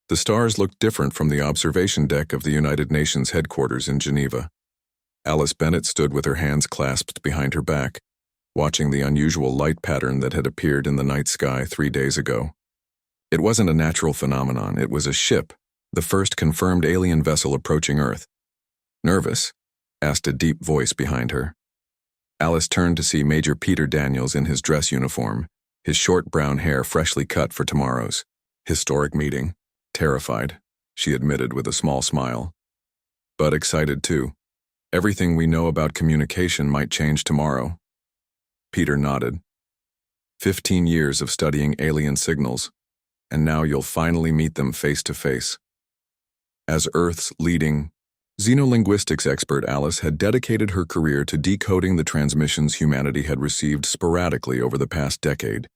The stars looked different from the observation deck of the United Nations headquarters in Geneva. Alice Bennett stood with her hands clasped behind her back, watching the unusual light pattern that had appeared in the night sky 3 days ago. It wasn't a natural phenomenon, it was a ship, the first confirmed alien vessel approaching Earth. "Nervous?" asked a deep voice behind her. Alice turned to see Major Peter Daniels in his dress uniform, his short brown hair freshly cut for tomorrow's historic meeting. "Terrified," she admitted with a small smile. "But excited too. Everything we know about communication might change tomorrow." Peter nodded. 15 years of studying alien signals, and now you'll finally meet them face to face. As Earth's leading xenolinguistics expert, Alice had dedicated her career to decoding the transmissions humanity had received sporadically over the past decade.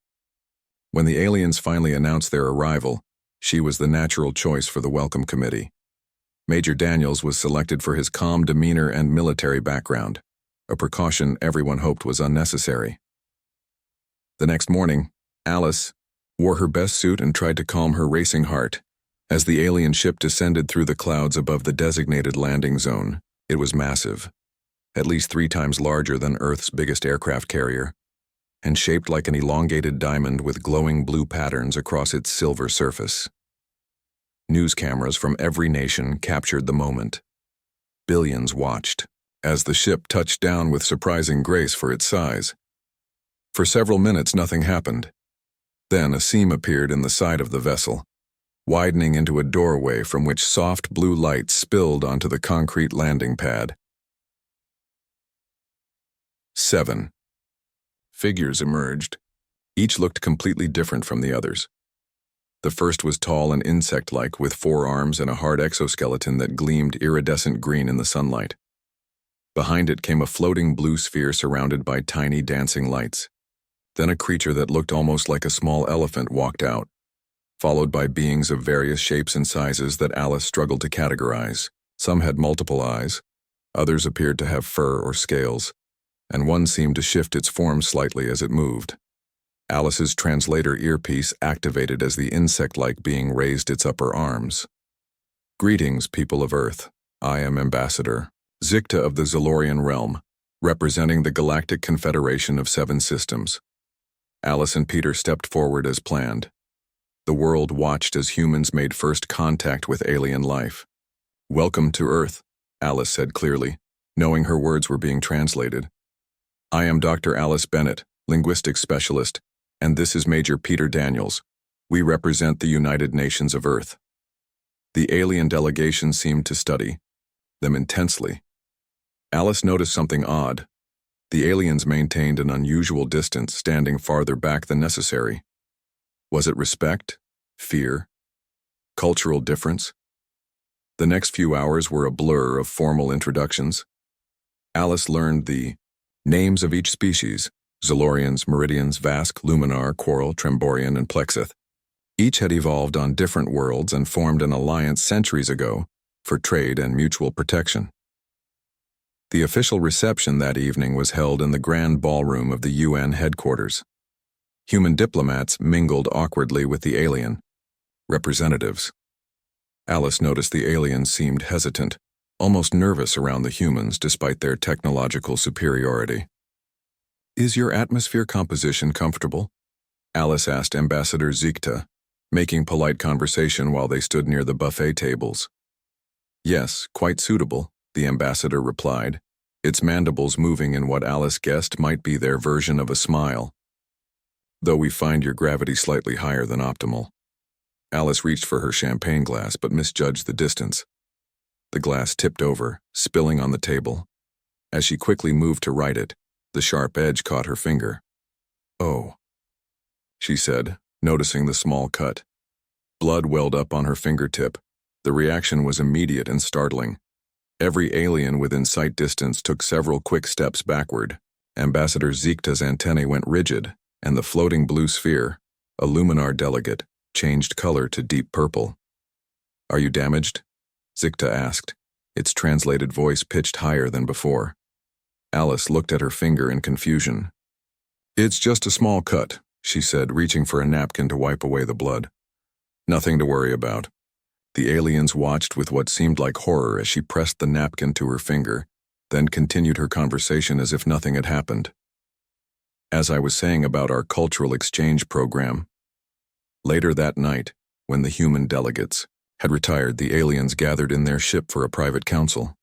When the aliens finally announced their arrival, she was the natural choice for the welcome committee. Major Daniels was selected for his calm demeanor and military background, a precaution everyone hoped was unnecessary. The next morning, Alice wore her best suit and tried to calm her racing heart. As the alien ship descended through the clouds above the designated landing zone, it was massive, at least 3 times larger than Earth's biggest aircraft carrier, and shaped like an elongated diamond with glowing blue patterns across its silver surface. News cameras from every nation captured the moment. Billions watched as the ship touched down with surprising grace for its size. For several minutes, nothing happened. Then a seam appeared in the side of the vessel, widening into a doorway from which soft blue light spilled onto the concrete landing pad. 7. Figures emerged. Each looked completely different from the others. The first was tall and insect-like, with 4 arms and a hard exoskeleton that gleamed iridescent green in the sunlight. Behind it came a floating blue sphere surrounded by tiny dancing lights. Then a creature that looked almost like a small elephant walked out, followed by beings of various shapes and sizes that Alice struggled to categorize. Some had multiple eyes, others appeared to have fur or scales, and one seemed to shift its form slightly as it moved. Alice's translator earpiece activated as the insect-like being raised its upper arms. "Greetings, people of Earth. I am Ambassador Zikta of the Zolorian Realm, representing the Galactic Confederation of 7 Systems." Alice and Peter stepped forward as planned. The world watched as humans made first contact with alien life. "Welcome to Earth," Alice said clearly, knowing her words were being translated. "I am Dr. Alice Bennett, linguistics specialist, and this is Major Peter Daniels. We represent the United Nations of Earth." The alien delegation seemed to study them intensely. Alice noticed something odd. The aliens maintained an unusual distance, standing farther back than necessary. Was it respect? Fear? Cultural difference? The next few hours were a blur of formal introductions. Alice learned the names of each species: Zolorians, Meridians, Vask, Luminar, Quarrel, Tremborian, and Plexith. Each had evolved on different worlds and formed an alliance centuries ago for trade and mutual protection. The official reception that evening was held in the grand ballroom of the UN headquarters. Human diplomats mingled awkwardly with the alien representatives. Alice noticed the aliens seemed hesitant, almost nervous around the humans despite their technological superiority. "Is your atmosphere composition comfortable?" Alice asked Ambassador Zikta, making polite conversation while they stood near the buffet tables. "Yes, quite suitable," the ambassador replied, its mandibles moving in what Alice guessed might be their version of a smile. "Though we find your gravity slightly higher than optimal." Alice reached for her champagne glass but misjudged the distance. The glass tipped over, spilling on the table. As she quickly moved to right it, the sharp edge caught her finger. "Oh," she said, noticing the small cut. Blood welled up on her fingertip. The reaction was immediate and startling. Every alien within sight distance took several quick steps backward. Ambassador Zikta's antennae went rigid, and the floating blue sphere, a Luminar delegate, changed color to deep purple. "Are you damaged?" Zikta asked, its translated voice pitched higher than before. Alice looked at her finger in confusion. "It's just a small cut," she said, reaching for a napkin to wipe away the blood. "Nothing to worry about." The aliens watched with what seemed like horror as she pressed the napkin to her finger, then continued her conversation as if nothing had happened. As I was saying about our cultural exchange program, later that night, when the human delegates had retired, the aliens gathered in their ship for a private council.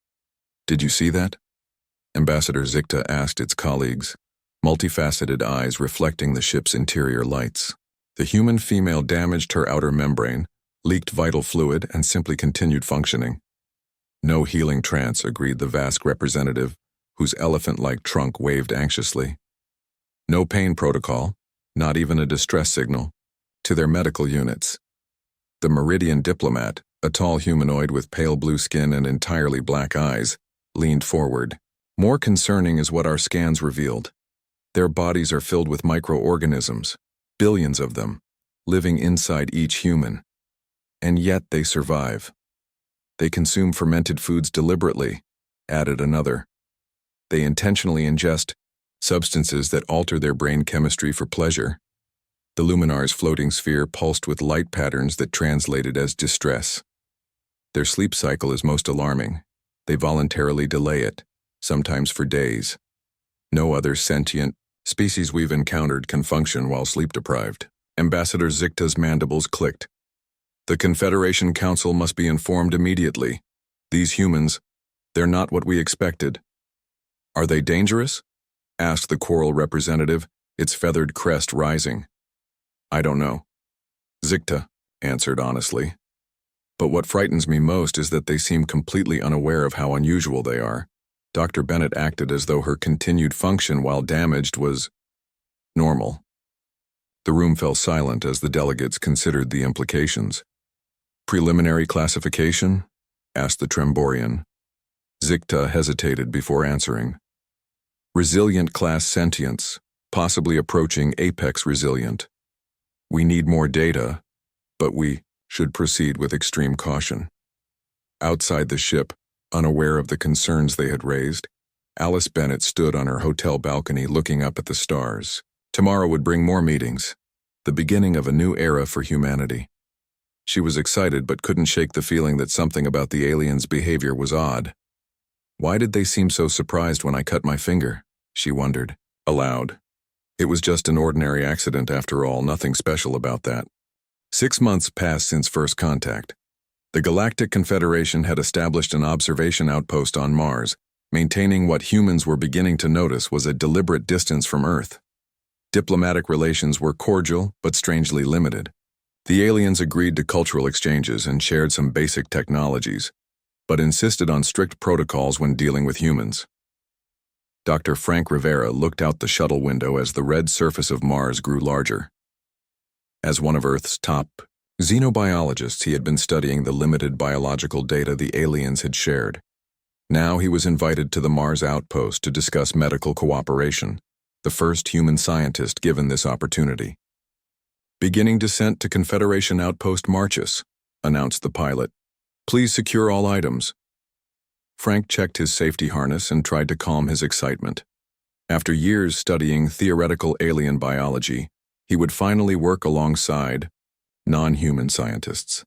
Did you see that? Ambassador Zikta asked its colleagues, multifaceted eyes reflecting the ship's interior lights. The human female damaged her outer membrane, leaked vital fluid, and simply continued functioning. No healing trance, agreed the Vask representative, whose elephant-like trunk waved anxiously. No pain protocol, not even a distress signal, to their medical units. The Meridian diplomat, a tall humanoid with pale blue skin and entirely black eyes, leaned forward. More concerning is what our scans revealed. Their bodies are filled with microorganisms, billions of them, living inside each human. And yet they survive. They consume fermented foods deliberately, added another. They intentionally ingest substances that alter their brain chemistry for pleasure. The Luminar's floating sphere pulsed with light patterns that translated as distress. Their sleep cycle is most alarming. They voluntarily delay it, sometimes for days. No other sentient species we've encountered can function while sleep-deprived. Ambassador Zikta's mandibles clicked. The Confederation Council must be informed immediately. These humans, they're not what we expected. Are they dangerous? Asked the Coral representative, its feathered crest rising. I don't know. Zikta answered honestly. But what frightens me most is that they seem completely unaware of how unusual they are. Dr. Bennett acted as though her continued function while damaged was normal. The room fell silent as the delegates considered the implications. Preliminary classification? Asked the Tremborian. Zikta hesitated before answering. Resilient class sentience, possibly approaching apex resilient. We need more data, but we should proceed with extreme caution. Outside the ship, unaware of the concerns they had raised, Alice Bennett stood on her hotel balcony looking up at the stars. Tomorrow would bring more meetings, the beginning of a new era for humanity. She was excited but couldn't shake the feeling that something about the aliens' behavior was odd. Why did they seem so surprised when I cut my finger? She wondered, aloud. It was just an ordinary accident after all, nothing special about that. 6 months passed since first contact. The Galactic Confederation had established an observation outpost on Mars, maintaining what humans were beginning to notice was a deliberate distance from Earth. Diplomatic relations were cordial but strangely limited. The aliens agreed to cultural exchanges and shared some basic technologies, but insisted on strict protocols when dealing with humans. Dr. Frank Rivera looked out the shuttle window as the red surface of Mars grew larger. As one of Earth's top xenobiologists, he had been studying the limited biological data the aliens had shared. Now he was invited to the Mars outpost to discuss medical cooperation, the first human scientist given this opportunity. Beginning descent to Confederation Outpost Marchus, announced the pilot. Please secure all items. Frank checked his safety harness and tried to calm his excitement. After years studying theoretical alien biology, he would finally work alongside non-human scientists.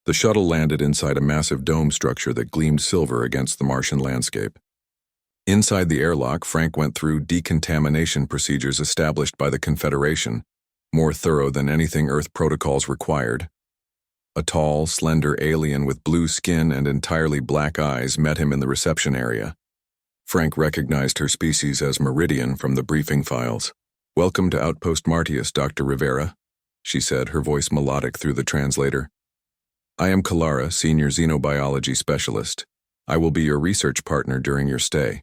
The shuttle landed inside a massive dome structure that gleamed silver against the Martian landscape. Inside the airlock, Frank went through decontamination procedures established by the Confederation, more thorough than anything Earth protocols required. A tall, slender alien with blue skin and entirely black eyes met him in the reception area. Frank recognized her species as Meridian from the briefing files. Welcome to Outpost Martius, Dr. Rivera, she said, her voice melodic through the translator. I am Kalara, Senior Xenobiology Specialist. I will be your research partner during your stay.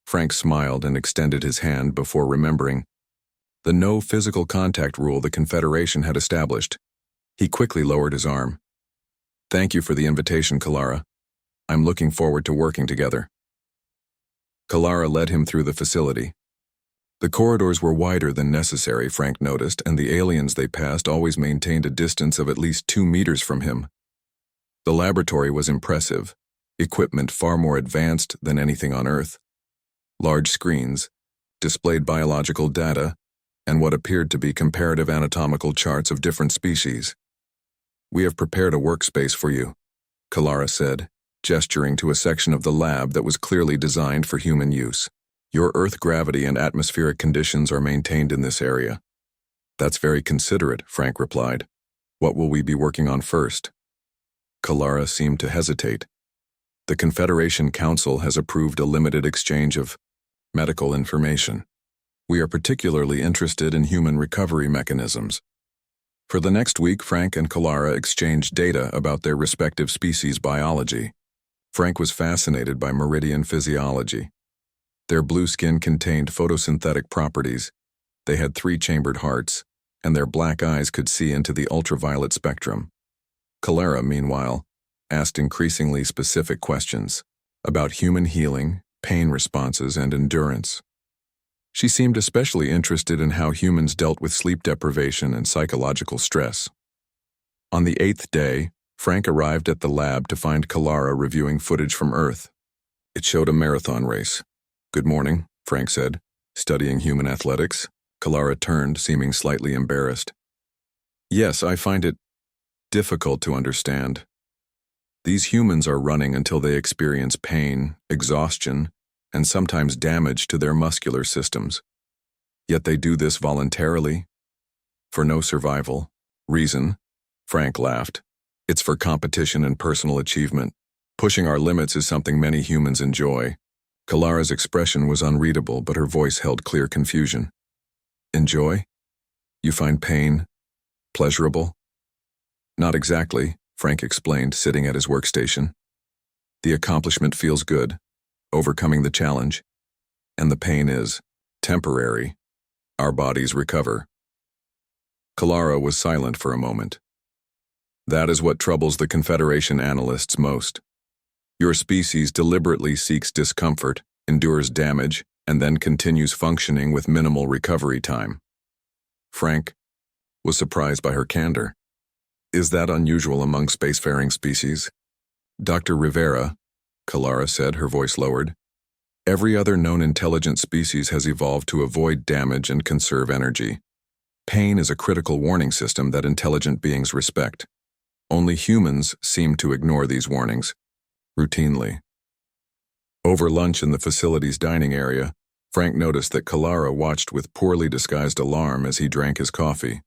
Frank smiled and extended his hand before remembering the no physical contact rule the Confederation had established. He quickly lowered his arm. Thank you for the invitation, Kalara. I'm looking forward to working together. Kalara led him through the facility. The corridors were wider than necessary, Frank noticed, and the aliens they passed always maintained a distance of at least 2 meters from him. The laboratory was impressive, equipment far more advanced than anything on Earth. Large screens displayed biological data and what appeared to be comparative anatomical charts of different species. We have prepared a workspace for you, Kalara said, gesturing to a section of the lab that was clearly designed for human use. Your Earth gravity and atmospheric conditions are maintained in this area. That's very considerate, Frank replied. What will we be working on first? Kalara seemed to hesitate. The Confederation Council has approved a limited exchange of medical information. We are particularly interested in human recovery mechanisms. For the next week, Frank and Kalara exchanged data about their respective species' biology. Frank was fascinated by meridian physiology. Their blue skin contained photosynthetic properties, they had 3-chambered hearts, and their black eyes could see into the ultraviolet spectrum. Kalara, meanwhile, asked increasingly specific questions about human healing, pain responses, and endurance. She seemed especially interested in how humans dealt with sleep deprivation and psychological stress. On the 8th day, Frank arrived at the lab to find Kalara reviewing footage from Earth. It showed a marathon race. Good morning, Frank said, studying human athletics. Kalara turned, seeming slightly embarrassed. Yes, I find it difficult to understand. These humans are running until they experience pain, exhaustion, and sometimes damage to their muscular systems. Yet they do this voluntarily, for no survival reason. Frank laughed. It's for competition and personal achievement. Pushing our limits is something many humans enjoy. Kalara's expression was unreadable, but her voice held clear confusion. Enjoy? You find pain pleasurable? Not exactly, Frank explained, sitting at his workstation. The accomplishment feels good, overcoming the challenge, and the pain is temporary. Our bodies recover. Kalara was silent for a moment. That is what troubles the Confederation analysts most. Your species deliberately seeks discomfort, endures damage, and then continues functioning with minimal recovery time. Frank was surprised by her candor. Is that unusual among spacefaring species? Dr. Rivera, Kalara said, her voice lowered. Every other known intelligent species has evolved to avoid damage and conserve energy. Pain is a critical warning system that intelligent beings respect. Only humans seem to ignore these warnings, routinely. Over lunch in the facility's dining area, Frank noticed that Kalara watched with poorly disguised alarm as he drank his coffee.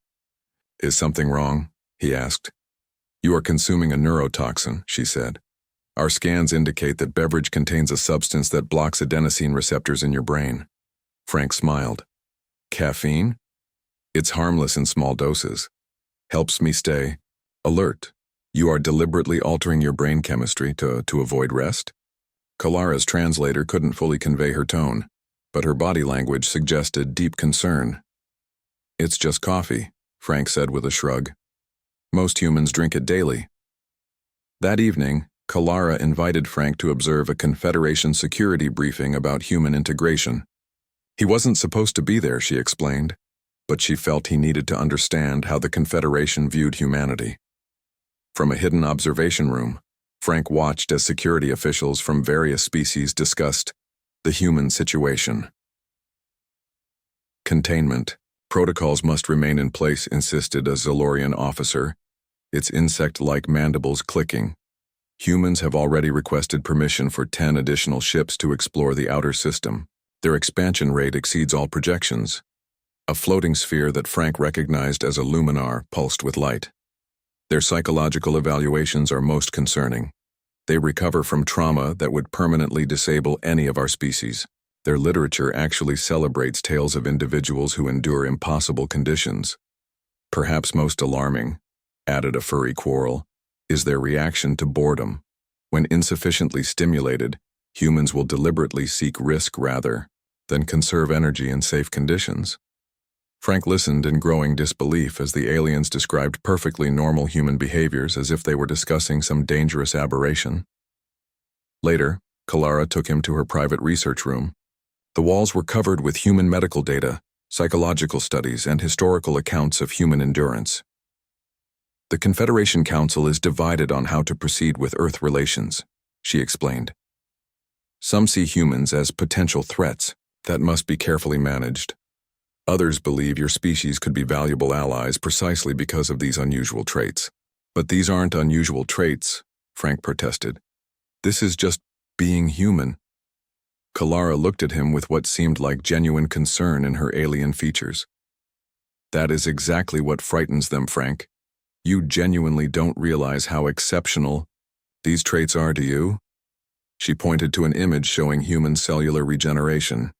Is something wrong? He asked. You are consuming a neurotoxin, she said. Our scans indicate that beverage contains a substance that blocks adenosine receptors in your brain. Frank smiled. Caffeine? It's harmless in small doses. Helps me stay alert. You are deliberately altering your brain chemistry to avoid rest? Kalara's translator couldn't fully convey her tone, but her body language suggested deep concern. It's just coffee, Frank said with a shrug. Most humans drink it daily. That evening, Kalara invited Frank to observe a Confederation security briefing about human integration. He wasn't supposed to be there, she explained, but she felt he needed to understand how the Confederation viewed humanity. From a hidden observation room, Frank watched as security officials from various species discussed the human situation. Containment. Protocols must remain in place, insisted a Zolorian officer, its insect-like mandibles clicking. Humans have already requested permission for 10 additional ships to explore the outer system. Their expansion rate exceeds all projections. A floating sphere that Frank recognized as a luminar pulsed with light. Their psychological evaluations are most concerning. They recover from trauma that would permanently disable any of our species. Their literature actually celebrates tales of individuals who endure impossible conditions. Perhaps most alarming, added a furry quarrel, is their reaction to boredom. When insufficiently stimulated, humans will deliberately seek risk rather than conserve energy in safe conditions. Frank listened in growing disbelief as the aliens described perfectly normal human behaviors as if they were discussing some dangerous aberration. Later, Kalara took him to her private research room. The walls were covered with human medical data, psychological studies, and historical accounts of human endurance. The Confederation Council is divided on how to proceed with Earth relations, she explained. Some see humans as potential threats that must be carefully managed. Others believe your species could be valuable allies precisely because of these unusual traits. But these aren't unusual traits, Frank protested. This is just being human. Kalara looked at him with what seemed like genuine concern in her alien features. That is exactly what frightens them, Frank. You genuinely don't realize how exceptional these traits are to you? She pointed to an image showing human cellular regeneration.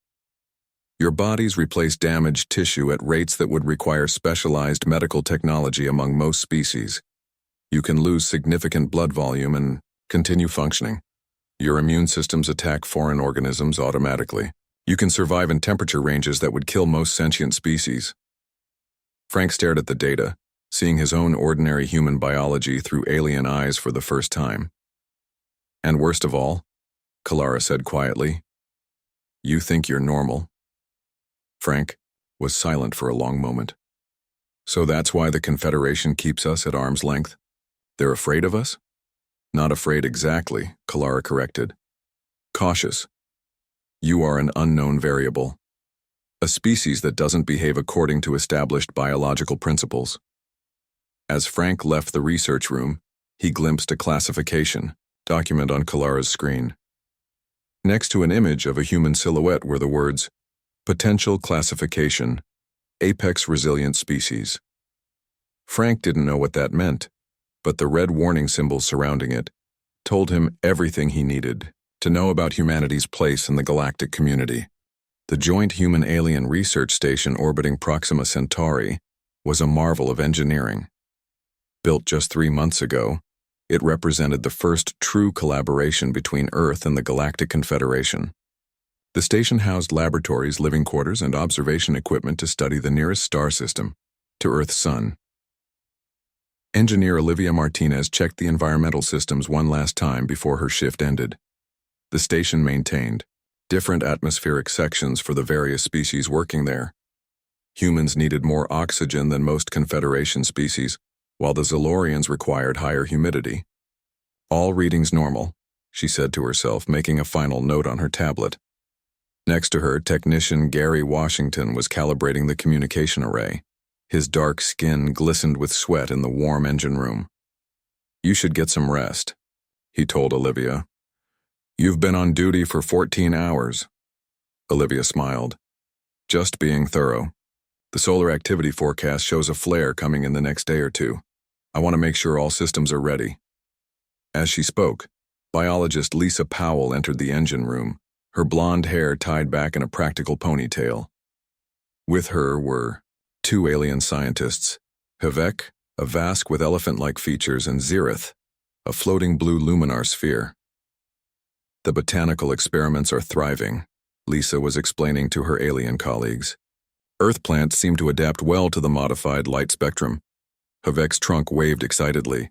Your bodies replace damaged tissue at rates that would require specialized medical technology among most species. You can lose significant blood volume and continue functioning. Your immune systems attack foreign organisms automatically. You can survive in temperature ranges that would kill most sentient species. Frank stared at the data, seeing his own ordinary human biology through alien eyes for the first time. And worst of all, Kalara said quietly, you think you're normal. Frank was silent for a long moment. So that's why the Confederation keeps us at arm's length? They're afraid of us? Not afraid exactly, Kalara corrected. Cautious. You are an unknown variable. A species that doesn't behave according to established biological principles. As Frank left the research room, he glimpsed a classification document on Kalara's screen. Next to an image of a human silhouette were the words, Potential Classification, Apex Resilient Species. Frank didn't know what that meant, but the red warning symbols surrounding it told him everything he needed to know about humanity's place in the galactic community. The Joint Human-Alien Research Station orbiting Proxima Centauri was a marvel of engineering. Built just 3 months ago, it represented the first true collaboration between Earth and the Galactic Confederation. The station housed laboratories, living quarters, and observation equipment to study the nearest star system, to Earth's sun. Engineer Olivia Martinez checked the environmental systems one last time before her shift ended. The station maintained different atmospheric sections for the various species working there. Humans needed more oxygen than most Confederation species, while the Zolorians required higher humidity. All readings normal, she said to herself, making a final note on her tablet. Next to her, technician Gary Washington was calibrating the communication array. His dark skin glistened with sweat in the warm engine room. You should get some rest, he told Olivia. You've been on duty for 14 hours. Olivia smiled. Just being thorough. The solar activity forecast shows a flare coming in the next day or two. I want to make sure all systems are ready. As she spoke, biologist Lisa Powell entered the engine room, her blonde hair tied back in a practical ponytail. With her were 2 alien scientists, Havek, a Vask with elephant-like features, and Zirith, a floating blue luminar sphere. The botanical experiments are thriving, Lisa was explaining to her alien colleagues. Earth plants seem to adapt well to the modified light spectrum. Havek's trunk waved excitedly.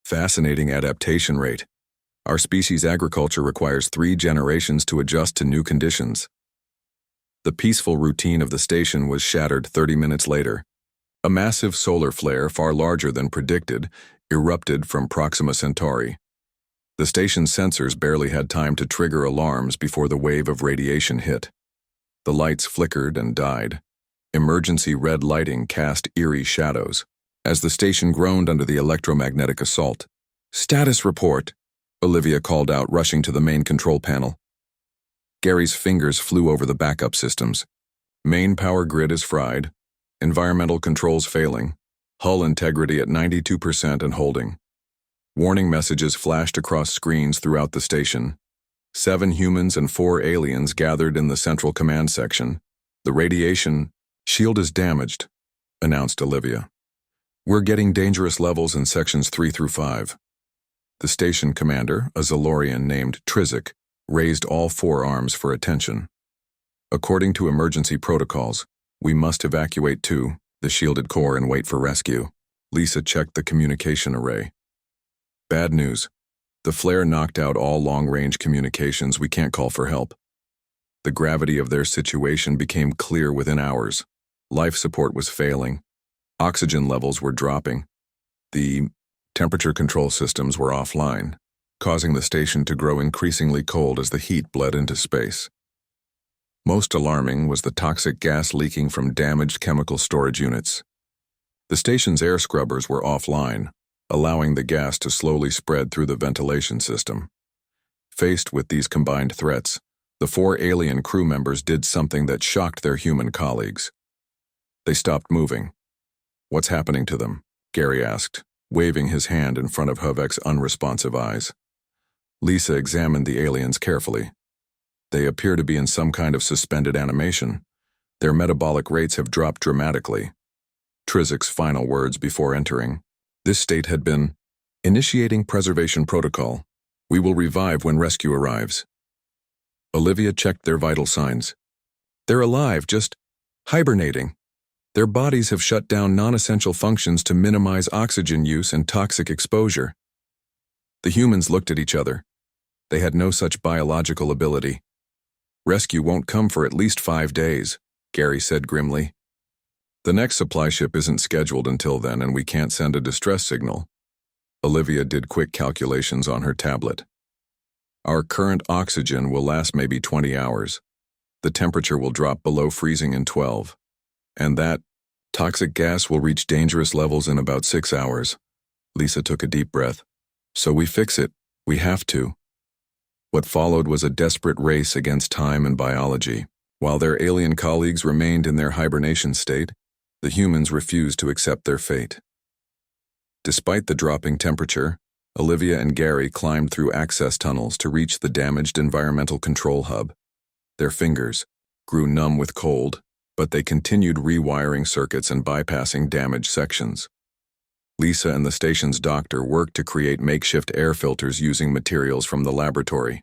Fascinating adaptation rate. Our species' agriculture requires 3 generations to adjust to new conditions. The peaceful routine of the station was shattered 30 minutes later. A massive solar flare, far larger than predicted, erupted from Proxima Centauri. The station's sensors barely had time to trigger alarms before the wave of radiation hit. The lights flickered and died. Emergency red lighting cast eerie shadows as the station groaned under the electromagnetic assault. Status report, Olivia called out, rushing to the main control panel. Gary's fingers flew over the backup systems. Main power grid is fried. Environmental controls failing. Hull integrity at 92% and holding. Warning messages flashed across screens throughout the station. 7 humans and 4 aliens gathered in the central command section. The radiation shield is damaged, announced Olivia. We're getting dangerous levels in sections 3 through 5. The station commander, a Zolorian named Trizik, raised all 4 arms for attention. According to emergency protocols, we must evacuate to the shielded core and wait for rescue. Lisa checked the communication array. Bad news. The flare knocked out all long-range communications. We can't call for help. The gravity of their situation became clear within hours. Life support was failing. Oxygen levels were dropping. The temperature control systems were offline, causing the station to grow increasingly cold as the heat bled into space. Most alarming was the toxic gas leaking from damaged chemical storage units. The station's air scrubbers were offline, allowing the gas to slowly spread through the ventilation system. Faced with these combined threats, the 4 alien crew members did something that shocked their human colleagues. They stopped moving. "What's happening to them?" Gary asked, waving his hand in front of Hovek's unresponsive eyes. Lisa examined the aliens carefully. They appear to be in some kind of suspended animation. Their metabolic rates have dropped dramatically. Trizik's final words before entering. This state had been, "Initiating preservation protocol. We will revive when rescue arrives." Olivia checked their vital signs. "They're alive, just hibernating. Their bodies have shut down non-essential functions to minimize oxygen use and toxic exposure." The humans looked at each other. They had no such biological ability. "Rescue won't come for at least 5 days, Gary said grimly. "The next supply ship isn't scheduled until then, and we can't send a distress signal." Olivia did quick calculations on her tablet. "Our current oxygen will last maybe 20 hours. The temperature will drop below freezing in 12. And that toxic gas will reach dangerous levels in about 6 hours." Lisa took a deep breath. "So we fix it. We have to." What followed was a desperate race against time and biology. While their alien colleagues remained in their hibernation state, the humans refused to accept their fate. Despite the dropping temperature, Olivia and Gary climbed through access tunnels to reach the damaged environmental control hub. Their fingers grew numb with cold, but they continued rewiring circuits and bypassing damaged sections. Lisa and the station's doctor worked to create makeshift air filters using materials from the laboratory.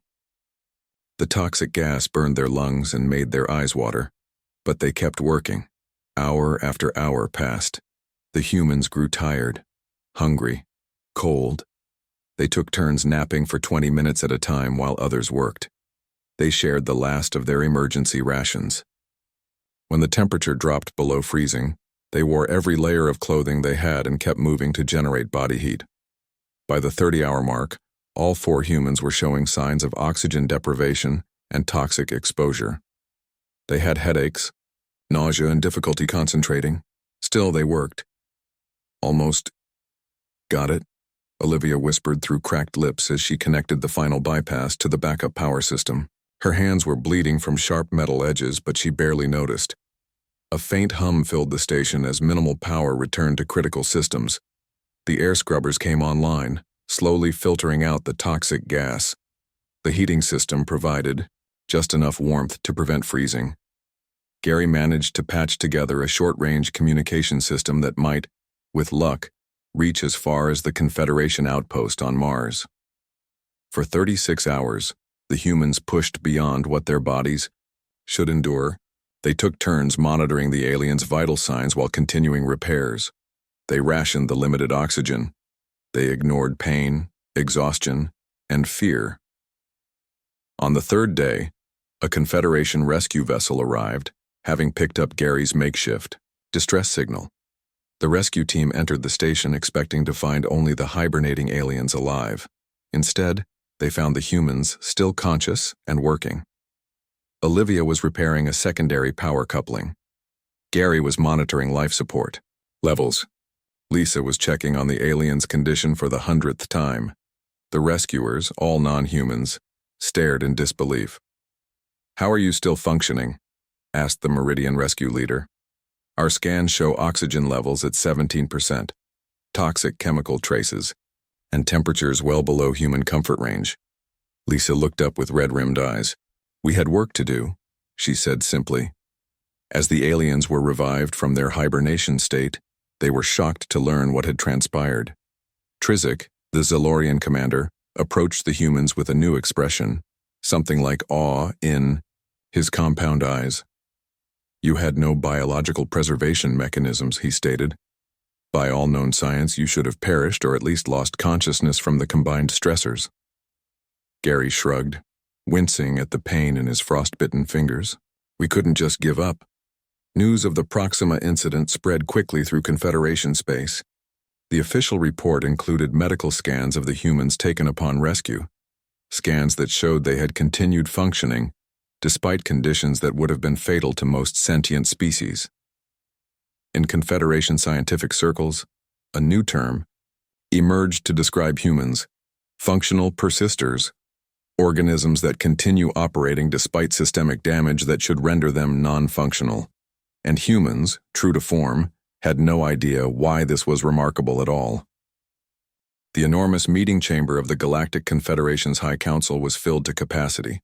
The toxic gas burned their lungs and made their eyes water, but they kept working. Hour after hour passed. The humans grew tired, hungry, cold. They took turns napping for 20 minutes at a time while others worked. They shared the last of their emergency rations. When the temperature dropped below freezing, they wore every layer of clothing they had and kept moving to generate body heat. By the 30-hour mark, all 4 humans were showing signs of oxygen deprivation and toxic exposure. They had headaches, nausea, and difficulty concentrating. Still, they worked. "Almost got it," Olivia whispered through cracked lips as she connected the final bypass to the backup power system. Her hands were bleeding from sharp metal edges, but she barely noticed. A faint hum filled the station as minimal power returned to critical systems. The air scrubbers came online, slowly filtering out the toxic gas. The heating system provided just enough warmth to prevent freezing. Gary managed to patch together a short-range communication system that might, with luck, reach as far as the Confederation outpost on Mars. For 36 hours, the humans pushed beyond what their bodies should endure. They took turns monitoring the aliens' vital signs while continuing repairs. They rationed the limited oxygen. They ignored pain, exhaustion, and fear. On the 3rd day, a Confederation rescue vessel arrived, having picked up Gary's makeshift distress signal. The rescue team entered the station expecting to find only the hibernating aliens alive. Instead, they found the humans still conscious and working. Olivia was repairing a secondary power coupling. Gary was monitoring life support levels. Lisa was checking on the aliens' condition for the 100th time. The rescuers, all non-humans, stared in disbelief. "How are you still functioning?" asked the Meridian rescue leader. "Our scans show oxygen levels at 17%, toxic chemical traces, and temperatures well below human comfort range." Lisa looked up with red-rimmed eyes. "We had work to do," she said simply. As the aliens were revived from their hibernation state, they were shocked to learn what had transpired. Trizik, the Zalorian commander, approached the humans with a new expression, something like awe in his compound eyes. "You had no biological preservation mechanisms," he stated. "By all known science, you should have perished or at least lost consciousness from the combined stressors." Gary shrugged, wincing at the pain in his frostbitten fingers. "We couldn't just give up." News of the Proxima incident spread quickly through Confederation space. The official report included medical scans of the humans taken upon rescue, scans that showed they had continued functioning, despite conditions that would have been fatal to most sentient species. In Confederation scientific circles, a new term, emerged to describe humans, functional persisters, organisms that continue operating despite systemic damage that should render them non-functional. And humans, true to form, had no idea why this was remarkable at all. The enormous meeting chamber of the Galactic Confederation's High Council was filled to capacity.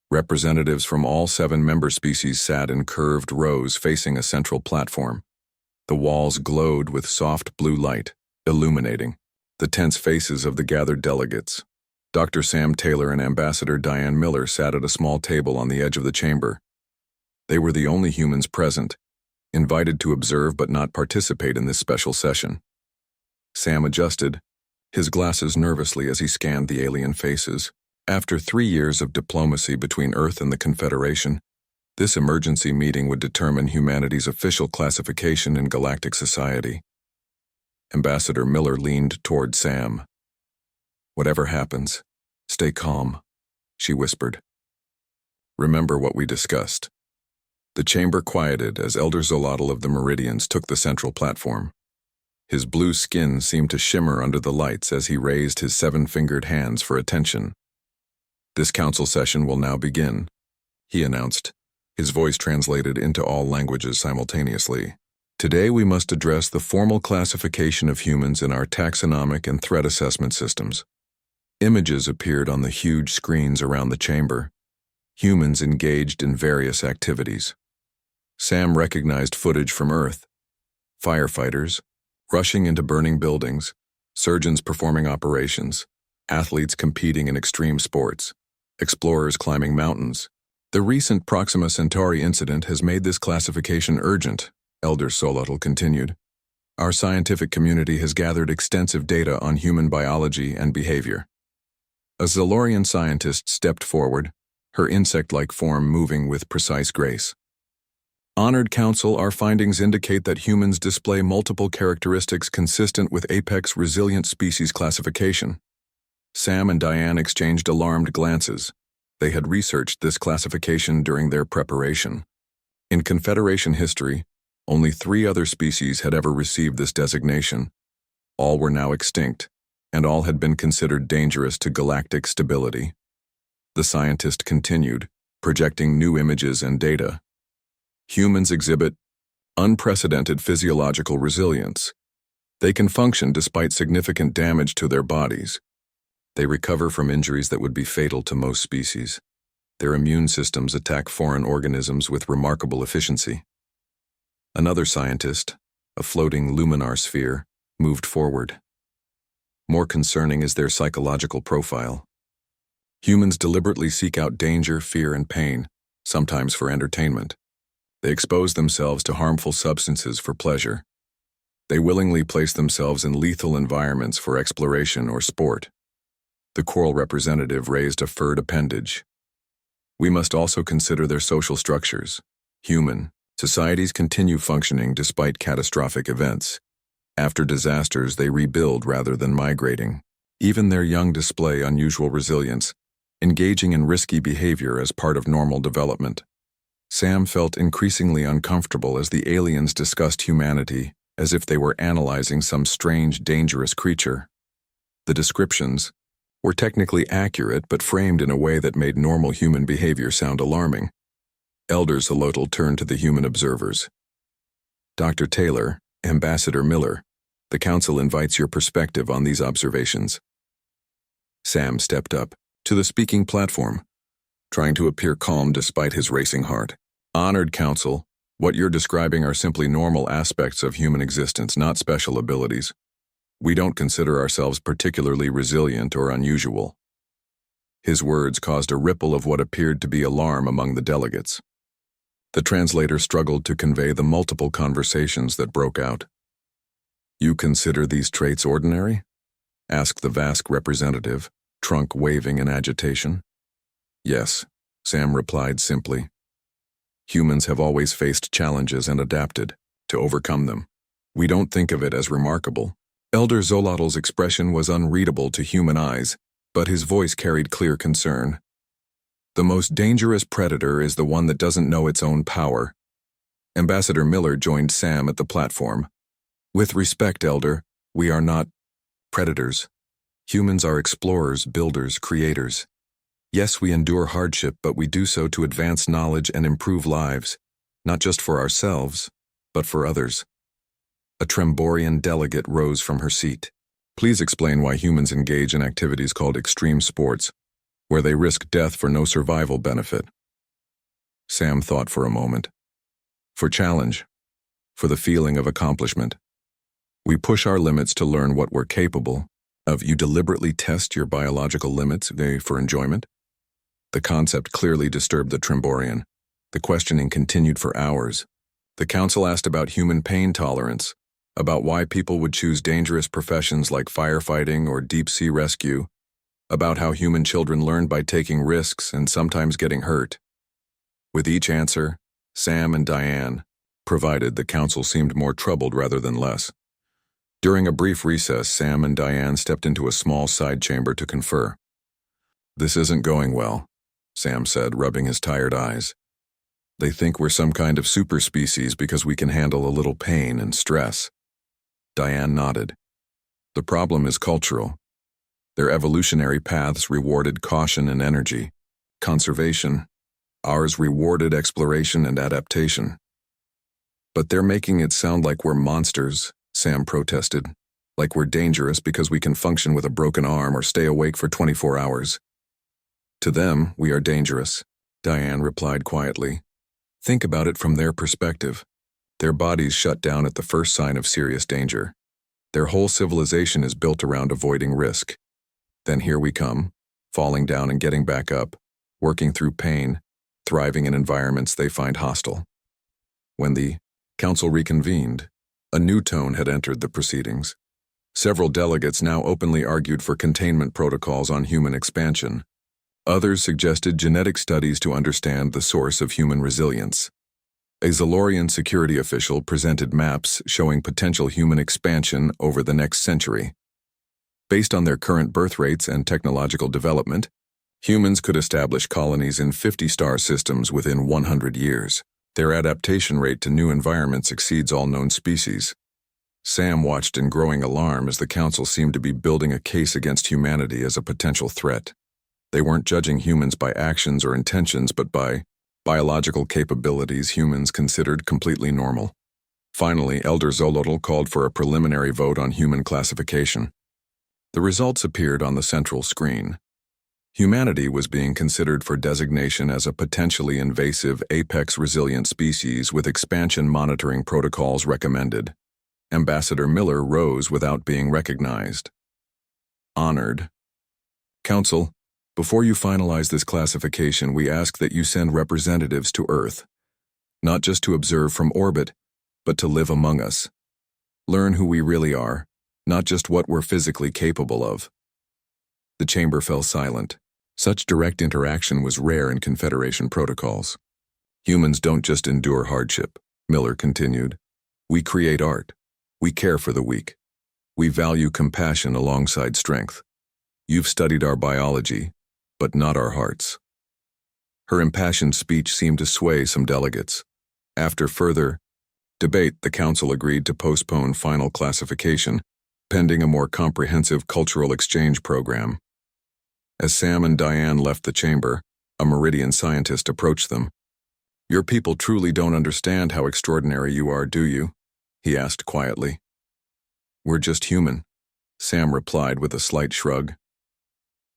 Representatives from all 7 member species sat in curved rows facing a central platform. The walls glowed with soft blue light, illuminating the tense faces of the gathered delegates. Dr. Sam Taylor and Ambassador Diane Miller sat at a small table on the edge of the chamber. They were the only humans present, invited to observe but not participate in this special session. Sam adjusted his glasses nervously as he scanned the alien faces. After 3 years of diplomacy between Earth and the Confederation, this emergency meeting would determine humanity's official classification in galactic society. Ambassador Miller leaned toward Sam. "Whatever happens, stay calm," she whispered. "Remember what we discussed." The chamber quieted as Elder Zolotl of the Meridians took the central platform. His blue skin seemed to shimmer under the lights as he raised his 7-fingered hands for attention. "This council session will now begin," he announced, his voice translated into all languages simultaneously. "Today we must address the formal classification of humans in our taxonomic and threat assessment systems." Images appeared on the huge screens around the chamber, humans engaged in various activities. Sam recognized footage from Earth: firefighters rushing into burning buildings, surgeons performing operations, athletes competing in extreme sports, explorers climbing mountains. "The recent Proxima Centauri incident has made this classification urgent," Elder Zolotl continued. "Our scientific community has gathered extensive data on human biology and behavior." A Zolorian scientist stepped forward, her insect-like form moving with precise grace. "Honored Council, our findings indicate that humans display multiple characteristics consistent with Apex Resilient Species classification." Sam and Diane exchanged alarmed glances. They had researched this classification during their preparation. In Confederation history, only 3 other species had ever received this designation. All were now extinct, and all had been considered dangerous to galactic stability. The scientist continued, projecting new images and data. "Humans exhibit unprecedented physiological resilience. They can function despite significant damage to their bodies. They recover from injuries that would be fatal to most species. Their immune systems attack foreign organisms with remarkable efficiency." Another scientist, a floating luminar sphere, moved forward. "More concerning is their psychological profile. Humans deliberately seek out danger, fear, and pain, sometimes for entertainment. They expose themselves to harmful substances for pleasure. They willingly place themselves in lethal environments for exploration or sport." The coral representative raised a furred appendage. "We must also consider their social structures. Human societies continue functioning despite catastrophic events. After disasters, they rebuild rather than migrating. Even their young display unusual resilience, engaging in risky behavior as part of normal development." Sam felt increasingly uncomfortable as the aliens discussed humanity as if they were analyzing some strange, dangerous creature. The descriptions were technically accurate but framed in a way that made normal human behavior sound alarming. Elder Zolotl turned to the human observers. "Dr. Taylor, Ambassador Miller, the Council invites your perspective on these observations." Sam stepped up to the speaking platform, trying to appear calm despite his racing heart. "Honored Council, what you're describing are simply normal aspects of human existence, not special abilities. We don't consider ourselves particularly resilient or unusual." His words caused a ripple of what appeared to be alarm among the delegates. The translator struggled to convey the multiple conversations that broke out. "You consider these traits ordinary?" asked the Vask representative, trunk waving in agitation. "Yes," Sam replied simply. "Humans have always faced challenges and adapted to overcome them. We don't think of it as remarkable." Elder Zolotl's expression was unreadable to human eyes, but his voice carried clear concern. "The most dangerous predator is the one that doesn't know its own power." Ambassador Miller joined Sam at the platform. "With respect, Elder, we are not predators. Humans are explorers, builders, creators. Yes, we endure hardship, but we do so to advance knowledge and improve lives, not just for ourselves, but for others. A Tremborian delegate rose from her seat. Please explain why humans engage in activities called extreme sports, where they risk death for no survival benefit. Sam thought for a moment. For challenge. For the feeling of accomplishment. We push our limits to learn what we're capable of. You deliberately test your biological limits for enjoyment? The concept clearly disturbed the Tremborian. The questioning continued for hours. The council asked about human pain tolerance, about why people would choose dangerous professions like firefighting or deep-sea rescue, about how human children learn by taking risks and sometimes getting hurt. With each answer, Sam and Diane provided, the council seemed more troubled rather than less. During a brief recess, Sam and Diane stepped into a small side chamber to confer. "This isn't going well," Sam said, rubbing his tired eyes. "They think we're some kind of super species because we can handle a little pain and stress." Diane nodded. "The problem is cultural. Their evolutionary paths rewarded caution and energy, conservation. Ours rewarded exploration and adaptation." "But they're making it sound like we're monsters," Sam protested. "Like we're dangerous because we can function with a broken arm or stay awake for 24 hours. "To them, we are dangerous," Diane replied quietly. "Think about it from their perspective. Their bodies shut down at the first sign of serious danger. Their whole civilization is built around avoiding risk. Then here we come, falling down and getting back up, working through pain, thriving in environments they find hostile." When the council reconvened, a new tone had entered the proceedings. Several delegates now openly argued for containment protocols on human expansion. Others suggested genetic studies to understand the source of human resilience. A Zalorian security official presented maps showing potential human expansion over the next century. Based on their current birth rates and technological development, humans could establish colonies in 50-star systems within 100 years. Their adaptation rate to new environments exceeds all known species. Sam watched in growing alarm as the council seemed to be building a case against humanity as a potential threat. They weren't judging humans by actions or intentions, but by biological capabilities humans considered completely normal. Finally, Elder Zolotl called for a preliminary vote on human classification. The results appeared on the central screen. Humanity was being considered for designation as a potentially invasive apex-resilient species with expansion monitoring protocols recommended. Ambassador Miller rose without being recognized. Honored. "Council, before you finalize this classification, we ask that you send representatives to Earth, not just to observe from orbit, but to live among us. Learn who we really are, not just what we're physically capable of." The chamber fell silent. Such direct interaction was rare in Confederation protocols. "Humans don't just endure hardship," Miller continued. "We create art. We care for the weak. We value compassion alongside strength. You've studied our biology, but not our hearts." Her impassioned speech seemed to sway some delegates. After further debate, the council agreed to postpone final classification, pending a more comprehensive cultural exchange program. As Sam and Diane left the chamber, a Meridian scientist approached them. "Your people truly don't understand how extraordinary you are, do you?" he asked quietly. "We're just human," Sam replied with a slight shrug.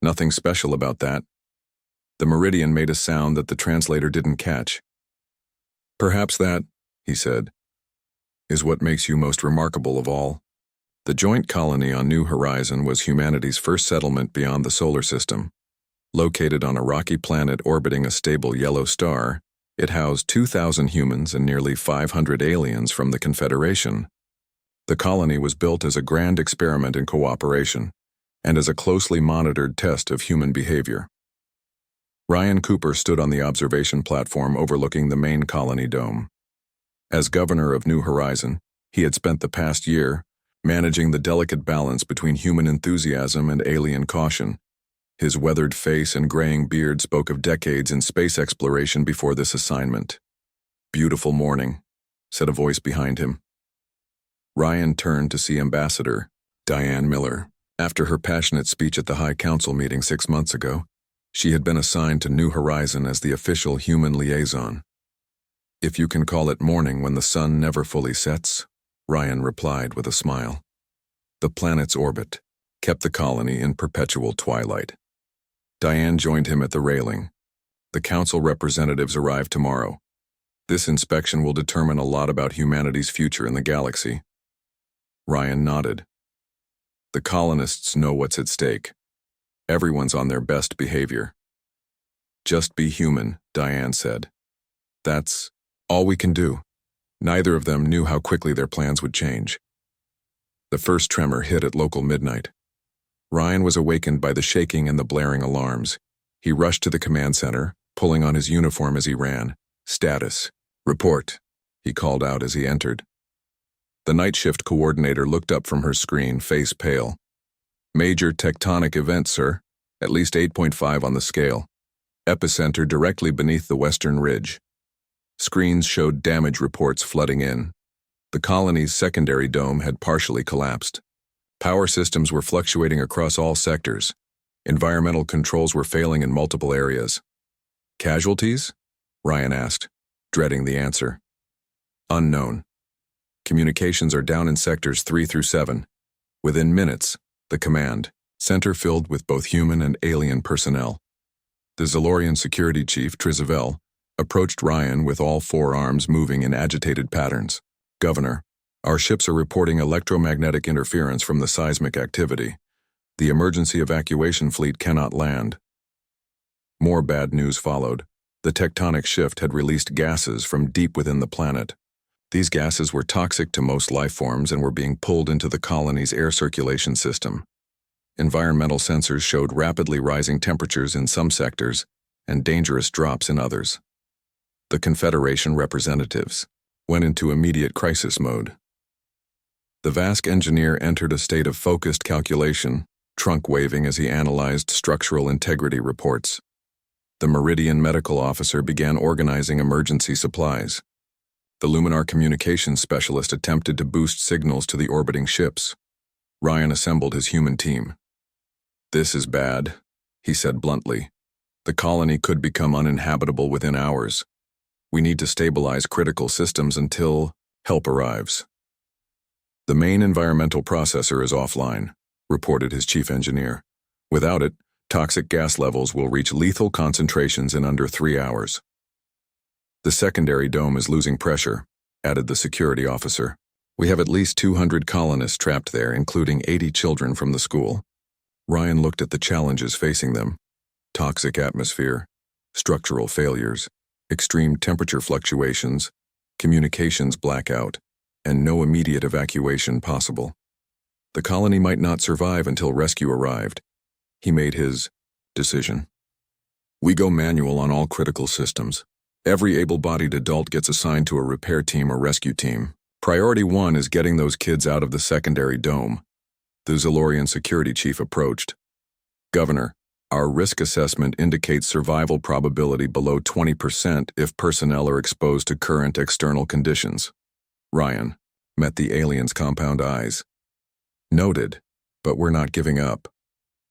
"Nothing special about that." The Meridian made a sound that the translator didn't catch. "Perhaps that," he said, "is what makes you most remarkable of all." The joint colony on New Horizon was humanity's first settlement beyond the solar system. Located on a rocky planet orbiting a stable yellow star, it housed 2,000 humans and nearly 500 aliens from the Confederation. The colony was built as a grand experiment in cooperation, and as a closely monitored test of human behavior. Ryan Cooper stood on the observation platform overlooking the main colony dome. As governor of New Horizon, he had spent the past year managing the delicate balance between human enthusiasm and alien caution. His weathered face and graying beard spoke of decades in space exploration before this assignment. "Beautiful morning," said a voice behind him. Ryan turned to see Ambassador Diane Miller, After her passionate speech at the High Council meeting 6 months ago, she had been assigned to New Horizon as the official human liaison. "If you can call it morning when the sun never fully sets," Ryan replied with a smile. The planet's orbit kept the colony in perpetual twilight. Diane joined him at the railing. "The council representatives arrive tomorrow. This inspection will determine a lot about humanity's future in the galaxy." Ryan nodded. "The colonists know what's at stake. Everyone's on their best behavior." "Just be human," Diane said. "That's all we can do." Neither of them knew how quickly their plans would change. The first tremor hit at local midnight. Ryan was awakened by the shaking and the blaring alarms. He rushed to the command center, pulling on his uniform as he ran. "Status. Report," he called out as he entered. The night shift coordinator looked up from her screen, face pale. "Major tectonic event, sir. At least 8.5 on the scale. Epicenter directly beneath the western ridge." Screens showed damage reports flooding in. The colony's secondary dome had partially collapsed. Power systems were fluctuating across all sectors. Environmental controls were failing in multiple areas. "Casualties?" Ryan asked, dreading the answer. "Unknown. Communications are down in sectors 3 through 7. Within minutes, the command center filled with both human and alien personnel." The Zalorian security chief, Trizavel, approached Ryan with all 4 arms moving in agitated patterns. "Governor, our ships are reporting electromagnetic interference from the seismic activity. The emergency evacuation fleet cannot land." More bad news followed. The tectonic shift had released gases from deep within the planet. These gases were toxic to most life forms and were being pulled into the colony's air circulation system. Environmental sensors showed rapidly rising temperatures in some sectors and dangerous drops in others. The Confederation representatives went into immediate crisis mode. The Vask engineer entered a state of focused calculation, trunk waving as he analyzed structural integrity reports. The Meridian medical officer began organizing emergency supplies. The Luminar communications specialist attempted to boost signals to the orbiting ships. Ryan assembled his human team. "This is bad," he said bluntly. "The colony could become uninhabitable within hours. We need to stabilize critical systems until help arrives." "The main environmental processor is offline," reported his chief engineer. "Without it, toxic gas levels will reach lethal concentrations in under 3 hours." "The secondary dome is losing pressure," added the security officer. "We have at least 200 colonists trapped there, including 80 children from the school." Ryan looked at the challenges facing them. Toxic atmosphere, structural failures, extreme temperature fluctuations, communications blackout, and no immediate evacuation possible. The colony might not survive until rescue arrived. He made his decision. "We go manual on all critical systems. Every able-bodied adult gets assigned to a repair team or rescue team. Priority 1 is getting those kids out of the secondary dome." The Zalorian security chief approached. "Governor, our risk assessment indicates survival probability below 20% if personnel are exposed to current external conditions." Ryan met the alien's compound eyes. "Noted, but we're not giving up."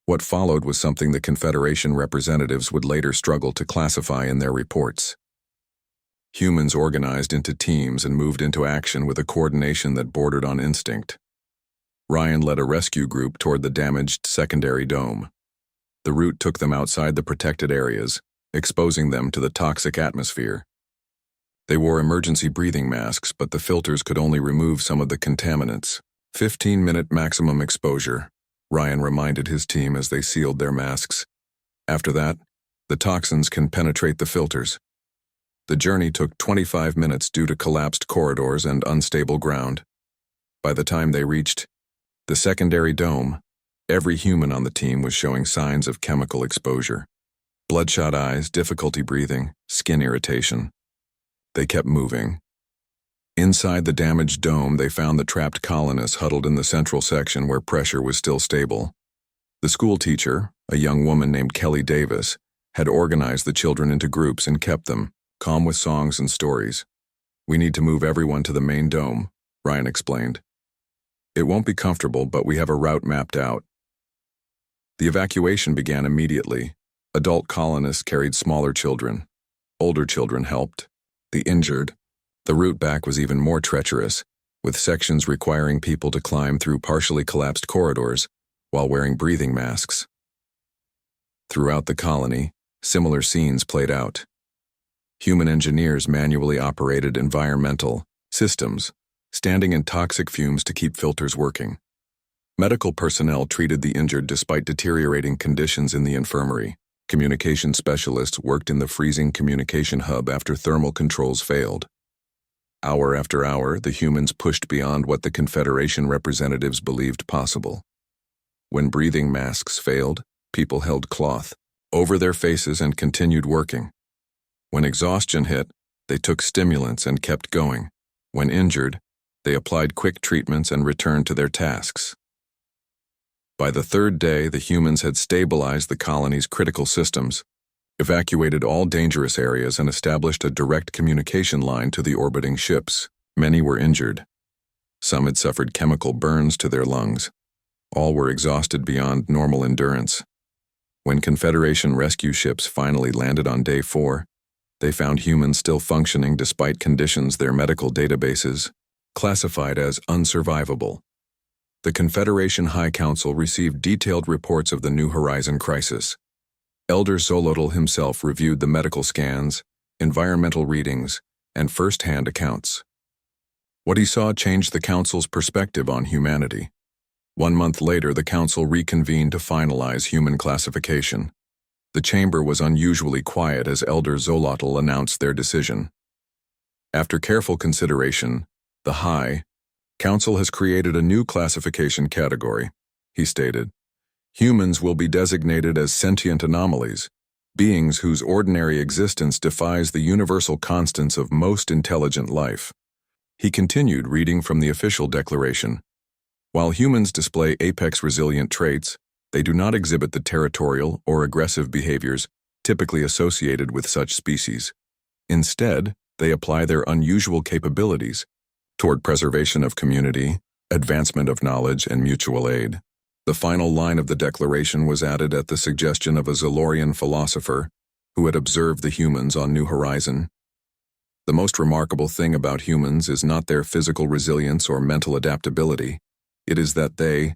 What followed was something the Confederation representatives would later struggle to classify in their reports. Humans organized into teams and moved into action with a coordination that bordered on instinct. Ryan led a rescue group toward the damaged secondary dome. The route took them outside the protected areas, exposing them to the toxic atmosphere. They wore emergency breathing masks, but the filters could only remove some of the contaminants. 15-minute maximum exposure, Ryan reminded his team as they sealed their masks. After that, the toxins can penetrate the filters. The journey took 25 minutes due to collapsed corridors and unstable ground. By the time they reached the secondary dome, every human on the team was showing signs of chemical exposure. Bloodshot eyes, difficulty breathing, skin irritation. They kept moving. Inside the damaged dome, they found the trapped colonists huddled in the central section where pressure was still stable. The school teacher, a young woman named Kelly Davis, had organized the children into groups and kept them, calm with songs and stories. "We need to move everyone to the main dome," Ryan explained. "It won't be comfortable, but we have a route mapped out. The evacuation began immediately. Adult colonists carried smaller children. Older children helped. The injured. The route back was even more treacherous, with sections requiring people to climb through partially collapsed corridors while wearing breathing masks. Throughout the colony, similar scenes played out. Human engineers manually operated environmental systems, standing in toxic fumes to keep filters working. Medical personnel treated the injured despite deteriorating conditions in the infirmary. Communication specialists worked in the freezing communication hub after thermal controls failed. Hour after hour, the humans pushed beyond what the Confederation representatives believed possible. When breathing masks failed, people held cloth over their faces and continued working. When exhaustion hit, they took stimulants and kept going. When injured, they applied quick treatments and returned to their tasks. By the third day, the humans had stabilized the colony's critical systems, evacuated all dangerous areas, and established a direct communication line to the orbiting ships. Many were injured. Some had suffered chemical burns to their lungs. All were exhausted beyond normal endurance. When Confederation rescue ships finally landed on day 4, they found humans still functioning despite conditions their medical databases classified as unsurvivable. The Confederation High Council received detailed reports of the New Horizon crisis. Elder Xolotl himself reviewed the medical scans, environmental readings, and first-hand accounts. What he saw changed the Council's perspective on humanity. 1 month later, the Council reconvened to finalize human classification. The chamber was unusually quiet as Elder Xolotl announced their decision. After careful consideration, the High Council has created a new classification category, he stated. Humans will be designated as sentient anomalies, beings whose ordinary existence defies the universal constants of most intelligent life. He continued reading from the official declaration. While humans display apex resilient traits, they do not exhibit the territorial or aggressive behaviors typically associated with such species. Instead, they apply their unusual capabilities toward preservation of community, advancement of knowledge, and mutual aid. The final line of the declaration was added at the suggestion of a Zolorian philosopher who had observed the humans on New Horizon. The most remarkable thing about humans is not their physical resilience or mental adaptability. It is that they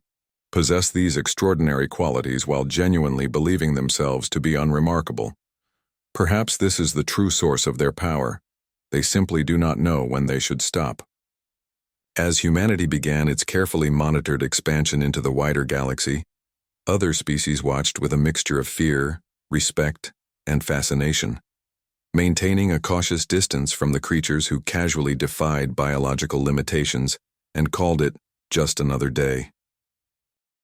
possess these extraordinary qualities while genuinely believing themselves to be unremarkable. Perhaps this is the true source of their power. They simply do not know when they should stop. As humanity began its carefully monitored expansion into the wider galaxy, other species watched with a mixture of fear, respect, and fascination, maintaining a cautious distance from the creatures who casually defied biological limitations and called it just another day.